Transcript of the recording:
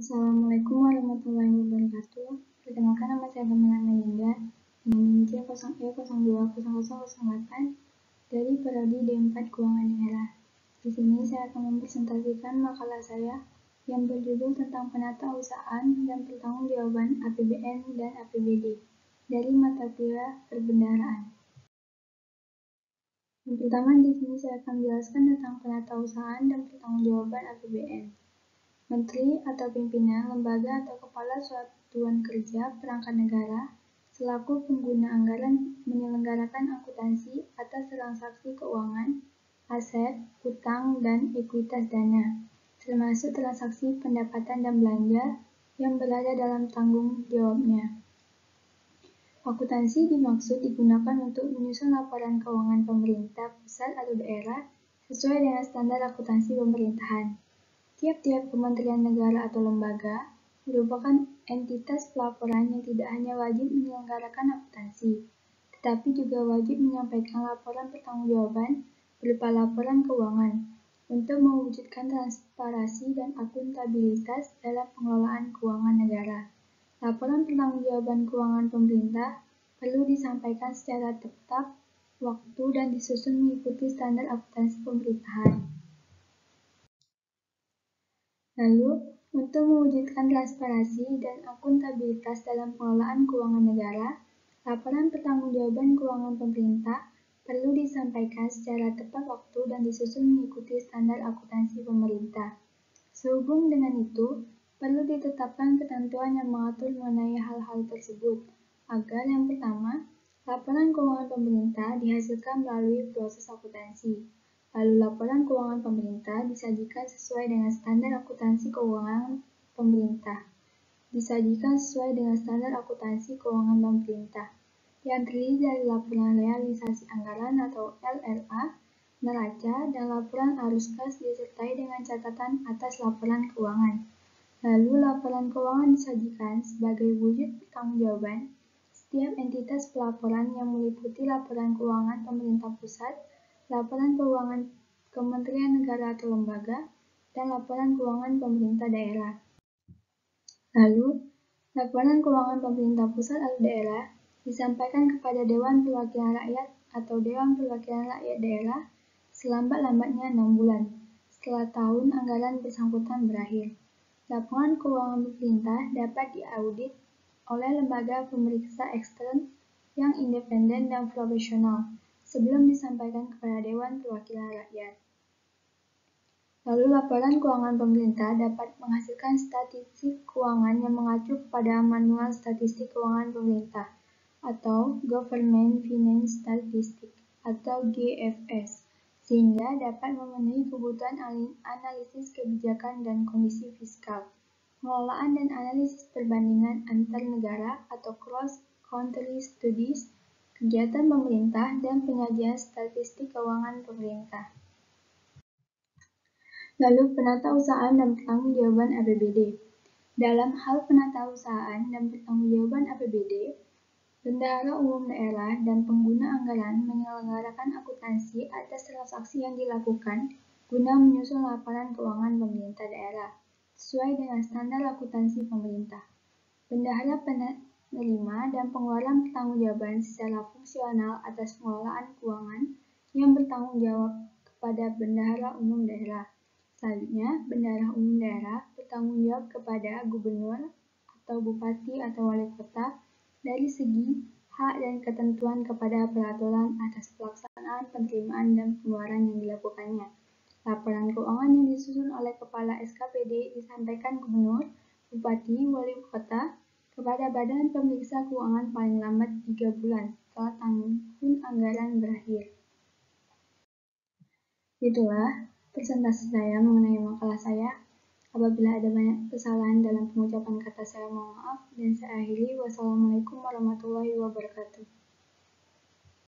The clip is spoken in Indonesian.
Assalamualaikum warahmatullahi wabarakatuh. Perkenalkan, nama saya Gemilang Melinda dengan NIM C0E020008 dari Prodi D4 Keuangan Daerah. Di sini saya akan mempresentasikan makalah saya yang berjudul tentang penatausahaan dan pertanggungjawaban APBN dan APBD dari mata kuliah perbendaharaan. Yang pertama, di sini saya akan menjelaskan tentang penatausahaan dan pertanggungjawaban APBN. Menteri atau pimpinan lembaga atau kepala satuan kerja perangkat negara selaku pengguna anggaran menyelenggarakan akuntansi atas transaksi keuangan, aset, utang, dan ekuitas dana, termasuk transaksi pendapatan dan belanja yang berada dalam tanggung jawabnya. Akuntansi dimaksud digunakan untuk menyusun laporan keuangan pemerintah pusat atau daerah sesuai dengan standar akuntansi pemerintahan. Tiap-tiap kementerian negara atau lembaga merupakan entitas pelaporan yang tidak hanya wajib menyelenggarakan akuntansi, tetapi juga wajib menyampaikan laporan pertanggungjawaban berupa laporan keuangan untuk mewujudkan transparansi dan akuntabilitas dalam pengelolaan keuangan negara. Laporan pertanggungjawaban keuangan pemerintah perlu disampaikan secara tepat waktu dan disusun mengikuti standar akuntansi pemerintahan. Lalu, untuk mewujudkan transparansi dan akuntabilitas dalam pengelolaan keuangan negara, laporan pertanggungjawaban keuangan pemerintah perlu disampaikan secara tepat waktu dan disusun mengikuti standar akuntansi pemerintah. Sehubung dengan itu, perlu ditetapkan ketentuan yang mengatur mengenai hal-hal tersebut, agar yang pertama, laporan keuangan pemerintah dihasilkan melalui proses akuntansi. Lalu laporan keuangan pemerintah disajikan sesuai dengan standar akuntansi keuangan pemerintah. Disajikan sesuai dengan standar akuntansi keuangan pemerintah, yang terdiri dari laporan realisasi anggaran atau LRA, neraca, dan laporan arus kas disertai dengan catatan atas laporan keuangan. Lalu laporan keuangan disajikan sebagai wujud pertanggungjawaban setiap entitas pelaporan yang meliputi laporan keuangan pemerintah pusat, laporan keuangan kementerian negara atau lembaga, dan laporan keuangan pemerintah daerah. Lalu, laporan keuangan pemerintah pusat atau daerah disampaikan kepada Dewan Perwakilan Rakyat atau Dewan Perwakilan Rakyat Daerah selambat-lambatnya 6 bulan setelah tahun anggaran bersangkutan berakhir. Laporan keuangan pemerintah dapat diaudit oleh lembaga pemeriksa ekstern yang independen dan profesional sebelum disampaikan kepada Dewan Perwakilan Rakyat. Lalu laporan keuangan pemerintah dapat menghasilkan statistik keuangan yang mengacu kepada Manual Statistik Keuangan Pemerintah atau Government Finance Statistics atau GFS, sehingga dapat memenuhi kebutuhan analisis kebijakan dan kondisi fiskal, pengelolaan dan analisis perbandingan antar negara atau cross-country studies, kegiatan pemerintah, dan penyajian statistik keuangan pemerintah. Lalu penatausahaan dan pertanggungjawaban APBD. Dalam hal penatausahaan dan pertanggungjawaban APBD, Bendahara Umum Daerah dan pengguna anggaran menyelenggarakan akuntansi atas transaksi yang dilakukan guna menyusun laporan keuangan pemerintah daerah sesuai dengan standar akuntansi pemerintah. Bendahara penerima dan pengeluaran pertanggungjawaban secara fungsional atas pengelolaan keuangan yang bertanggung jawab kepada Bendahara Umum Daerah. Selanjutnya, Bendahara Umum Daerah bertanggung jawab kepada Gubernur atau Bupati atau Wali Kota dari segi hak dan ketentuan kepada peraturan atas pelaksanaan penerimaan dan pengeluaran yang dilakukannya. Laporan keuangan yang disusun oleh Kepala SKPD disampaikan Gubernur, Bupati, Wali Kota kepada Badan Pemeriksa Keuangan paling lambat 3 bulan setelah tahun anggaran berakhir. Itulah presentasi saya mengenai makalah saya. Apabila ada banyak kesalahan dalam pengucapan kata saya, mohon maaf, dan saya akhiri. Wassalamualaikum warahmatullahi wabarakatuh.